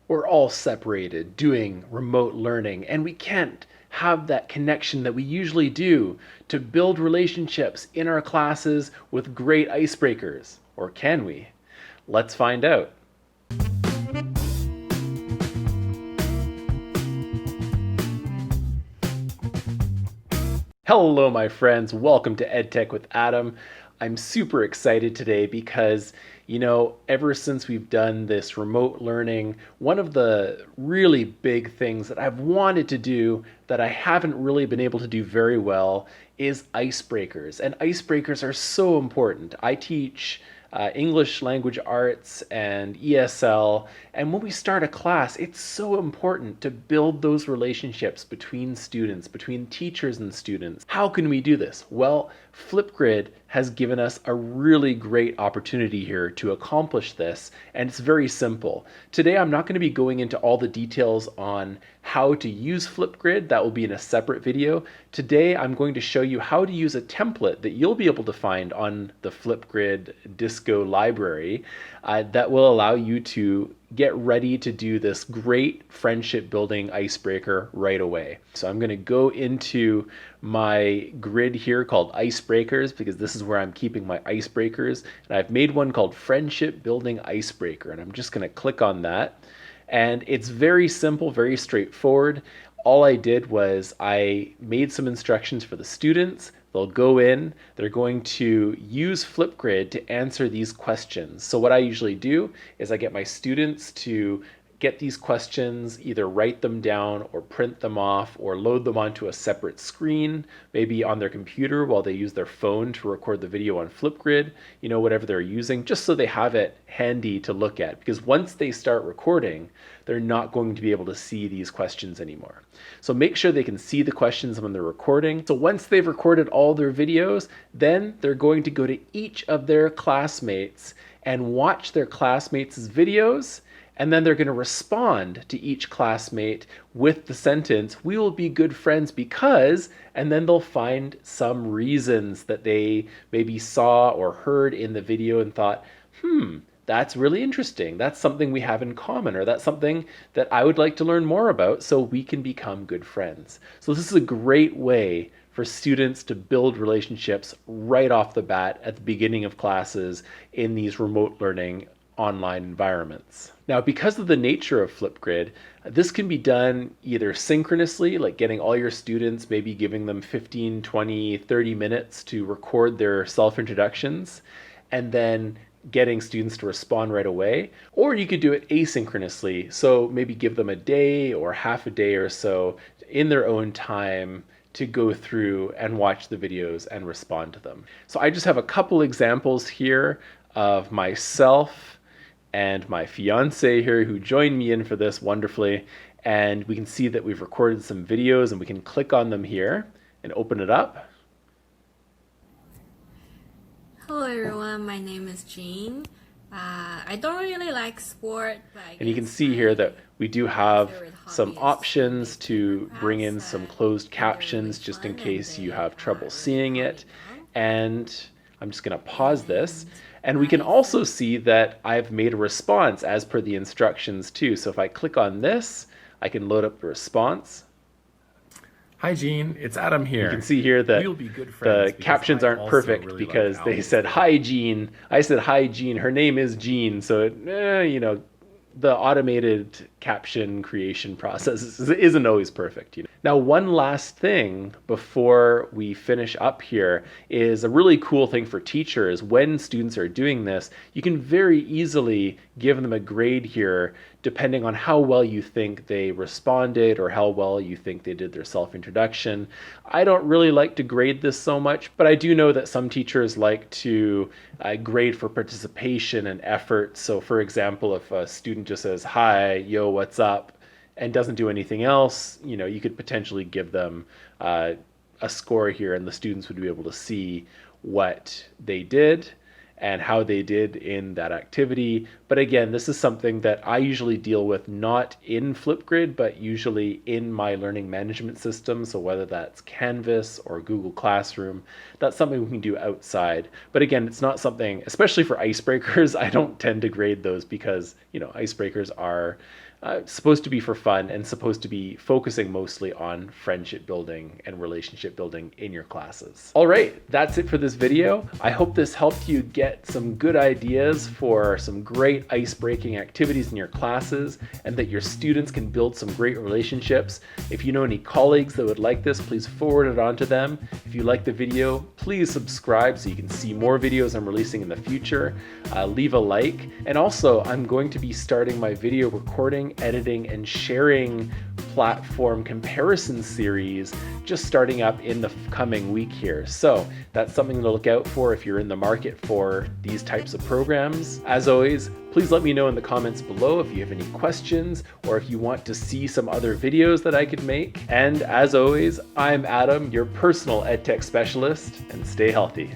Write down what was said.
we're all separated doing remote learning, and we can't have that connection that we usually do to build relationships in our classes with great icebreakers. Or can we? Let's find out. Hello, my friends. Welcome to EdTech with Adam. I'm super excited today because, ever since we've done this remote learning, one of the really big things that I've wanted to do that I haven't really been able to do very well is icebreakers. And icebreakers are so important. I teach English language arts and ESL. And when we start a class, it's so important to build those relationships between students, between teachers and students. How can we do this? Well, Flipgrid has given us a really great opportunity here to accomplish this, and it's very simple. Today, I'm not going to be going into all the details on how to use Flipgrid. That will be in a separate video. Today, I'm going to show you how to use a template that you'll be able to find on the Flipgrid Disco Library that will allow you to get ready to do this great friendship building icebreaker right away. So I'm going to go into my grid here called Icebreakers because this is where I'm keeping my icebreakers. And I've made one called Friendship Building Icebreaker. And I'm just going to click on that. And it's very simple, very straightforward. All I did was I made some instructions for the students. They'll go in, they're going to use Flipgrid to answer these questions. So what I usually do is I get my students to get these questions, either write them down or print them off or load them onto a separate screen, maybe on their computer while they use their phone to record the video on Flipgrid, whatever they're using, just so they have it handy to look at. Because once they start recording, they're not going to be able to see these questions anymore. So make sure they can see the questions when they're recording. So once they've recorded all their videos, then they're going to go to each of their classmates and watch their classmates' videos. And then they're going to respond to each classmate with the sentence, "We will be good friends because," and then they'll find some reasons that they maybe saw or heard in the video and thought, that's really interesting. That's something we have in common, or that's something that I would like to learn more about so we can become good friends. So this is a great way for students to build relationships right off the bat at the beginning of classes in these remote learning online environments. Now, because of the nature of Flipgrid, this can be done either synchronously, like getting all your students, maybe giving them 15, 20, 30 minutes to record their self-introductions, and then getting students to respond right away. Or you could do it asynchronously, so maybe give them a day or half a day or so in their own time to go through and watch the videos and respond to them. So I just have a couple examples here of myself and my fiance here who joined me in for this wonderfully. And we can see that we've recorded some videos and we can click on them here and open it up. Hello everyone, my name is Jean. I don't really like sport, but and you can see here that we do have some options to bring in some closed captions just in case you have trouble seeing it. And I'm just going to pause this. And we can also see that I've made a response as per the instructions too. So if I click on this, I can load up the response. Hi Jean, it's Adam here. You can see here that the captions aren't perfect because they said, "Hi Jean." I said, "Hi Jean." Her name is Jean, so it, the automated caption creation process isn't always perfect. Now, one last thing before we finish up here is a really cool thing for teachers. When students are doing this, you can very easily give them a grade here depending on how well you think they responded or how well you think they did their self-introduction. I don't really like to grade this so much, but I do know that some teachers like to grade for participation and effort. So for example, if a student just says, "Hi, yo, what's up?" and doesn't do anything else, you could potentially give them a score here and the students would be able to see what they did. and how they did in that activity. But again, this is something that I usually deal with not in Flipgrid, but usually in my learning management system. So whether that's Canvas or Google Classroom, that's something we can do outside. But again, it's not something, especially for icebreakers, I don't tend to grade those because, icebreakers are supposed to be for fun and supposed to be focusing mostly on friendship building and relationship building in your classes. All right, that's it for this video. I hope this helped you get some good ideas for some great ice-breaking activities in your classes and that your students can build some great relationships. If you know any colleagues that would like this, please forward it on to them. If you like the video, please subscribe so you can see more videos I'm releasing in the future. Leave a like. And also, I'm going to be starting my video recording, editing, and sharing platform comparison series just starting up in the coming week here. So that's something to look out for if you're in the market for these types of programs. As always, please let me know in the comments below if you have any questions or if you want to see some other videos that I could make. And as always, I'm Adam, your personal EdTech specialist, and stay healthy.